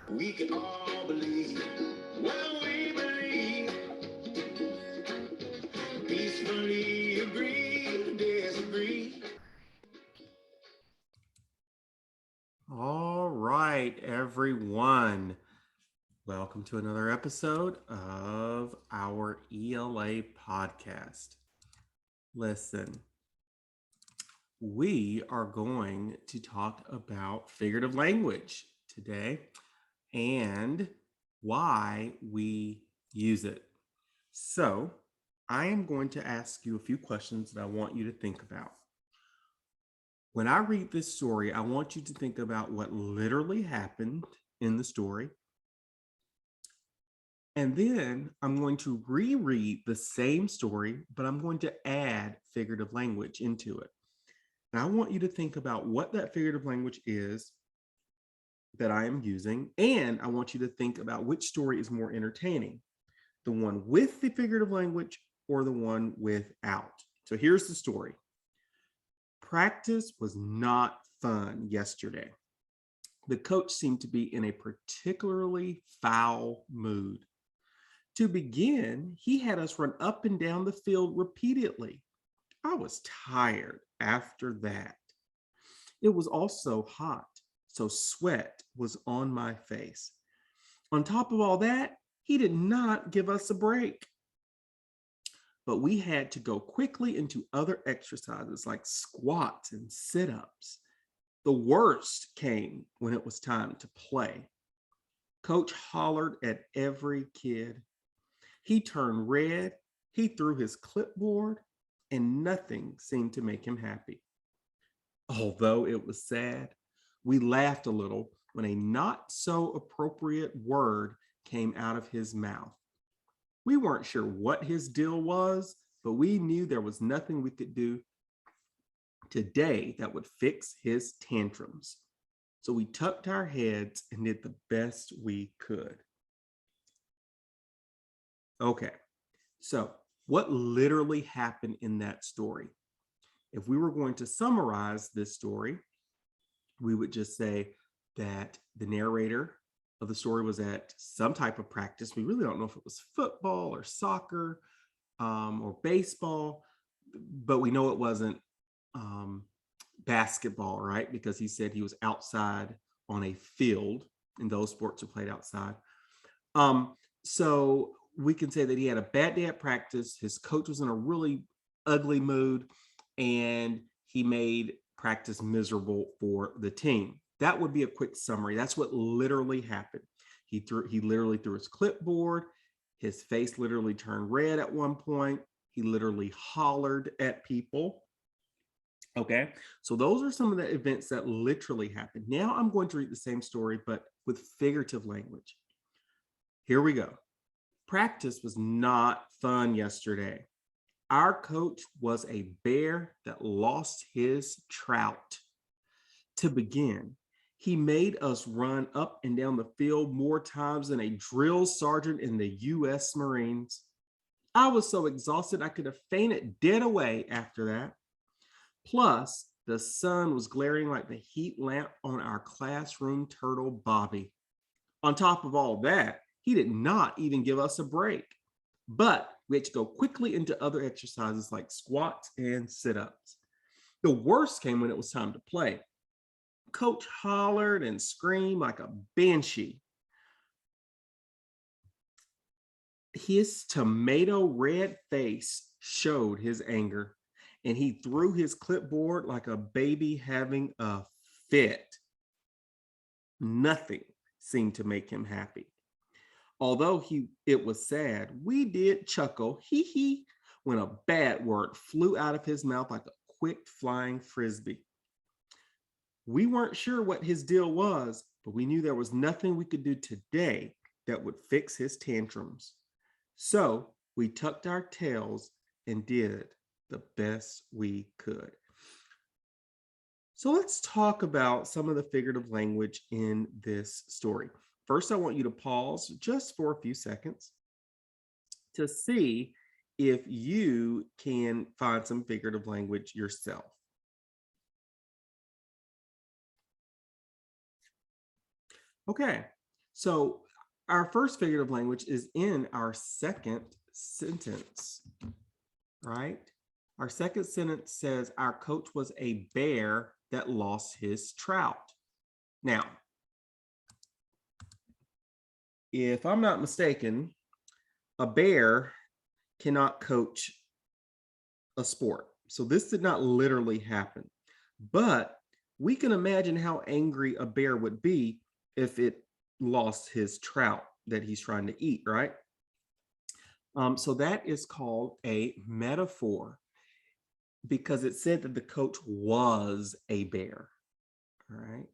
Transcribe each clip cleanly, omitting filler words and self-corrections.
We can all believe what we believe. Peacefully agree, disagree. All right, everyone. Welcome to another episode of our ELA podcast. Listen, we are going to talk about figurative language today and why we use it. So, I am going to ask you a few questions that I want you to think about. When I read this story, I want you to think about what literally happened in the story. And then I'm going to reread the same story, but I'm going to add figurative language into it. And I want you to think about what that figurative language is that I am using. And I want you to think about which story is more entertaining, the one with the figurative language or the one without. So here's the story. Practice was not fun yesterday. The coach seemed to be in a particularly foul mood. To begin, he had us run up and down the field repeatedly. I was tired after that. It was also hot, so sweat was on my face. On top of all that, he did not give us a break. But we had to go quickly into other exercises like squats and sit ups. The worst came when it was time to play. Coach hollered at every kid. He turned red, he threw his clipboard, and nothing seemed to make him happy. Although it was sad, we laughed a little when a not so appropriate word came out of his mouth. We weren't sure what his deal was, but we knew there was nothing we could do today that would fix his tantrums. So we tucked our heads and did the best we could. Okay, so what literally happened in that story? If we were going to summarize this story, we would just say that the narrator of the story was at some type of practice. We really don't know if it was football or soccer or baseball, but we know it wasn't um, basketball, right? Because he said he was outside on a field, and those sports are played outside. So we can say that he had a bad day at practice. His coach was in a really ugly mood, and he made practice miserable for the team. That would be a quick summary. That's what literally happened. He literally threw his clipboard. His face literally turned red at one point. He literally hollered at people. Okay, so those are some of the events that literally happened. Now I'm going to read the same story, but with figurative language. Here we go. Practice was not fun yesterday. Our coach was a bear that lost his trout. To begin, he made us run up and down the field more times than a drill sergeant in the U.S. Marines. I was so exhausted I could have fainted dead away after that. Plus, the sun was glaring like the heat lamp on our classroom turtle, Bobby. On top of all that, he did not even give us a break. But we had to go quickly into other exercises like squats and sit ups. The worst came when it was time to play. Coach hollered and screamed like a banshee. His tomato red face showed his anger, and he threw his clipboard like a baby having a fit. Nothing seemed to make him happy. Although it was sad, we did chuckle, hee hee, when a bad word flew out of his mouth like a quick flying frisbee. We weren't sure what his deal was, but we knew there was nothing we could do today that would fix his tantrums. So we tucked our tails and did the best we could. So let's talk about some of the figurative language in this story. First, I want you to pause just for a few seconds to see if you can find some figurative language yourself. Okay, So our first figurative language is in our second sentence, right? Our second sentence says our coach was a bear that lost his trout. Now, if I'm not mistaken, a bear cannot coach a sport. So this did not literally happen, but we can imagine how angry a bear would be if it lost his trout that he's trying to eat, right? So that is called a metaphor because it said that the coach was a bear. All right.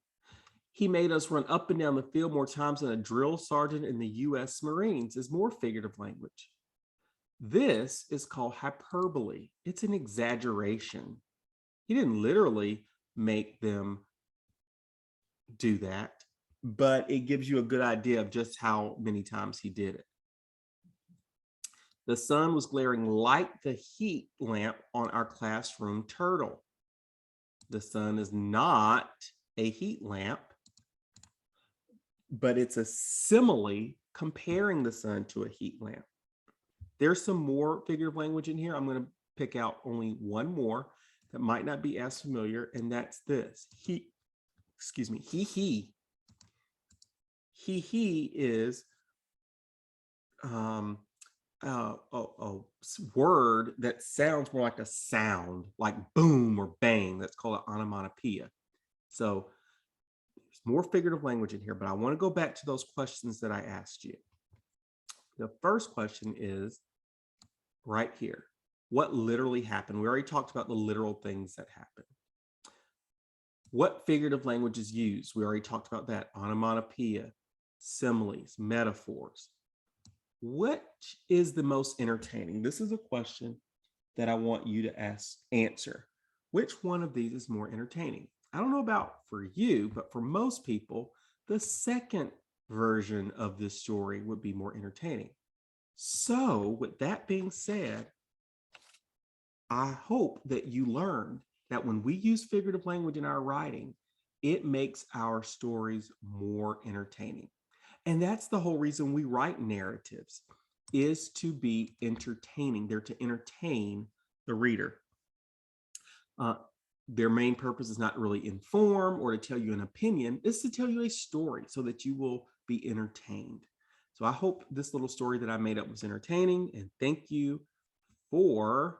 He made us run up and down the field more times than a drill sergeant in the US Marines is more figurative language. This is called hyperbole. It's an exaggeration. He didn't literally make them do that, but it gives you a good idea of just how many times he did it. The sun was glaring like the heat lamp on our classroom turtle. The sun is not a heat lamp, but it's a simile comparing the sun to a heat lamp. There's some more figurative language in here. I'm going to pick out only one more that might not be as familiar, and that's this. He is a word that sounds more like a sound, like boom or bang. That's called an onomatopoeia. So there's more figurative language in here, but I want to go back to those questions that I asked you. The first question is right here. What literally happened? We already talked about the literal things that happen. What figurative language is used? We already talked about that. Onomatopoeia, similes, metaphors. Which is the most entertaining? This is a question that I want you to answer. Which one of these is more entertaining? I don't know about for you, but for most people, the second version of this story would be more entertaining. So, with that being said, I hope that you learned that when we use figurative language in our writing, it makes our stories more entertaining. And that's the whole reason we write narratives, is to be entertaining. They're to entertain the reader. Their main purpose is not really inform or to tell you an opinion. It's to tell you a story so that you will be entertained. So I hope this little story that I made up was entertaining, and thank you for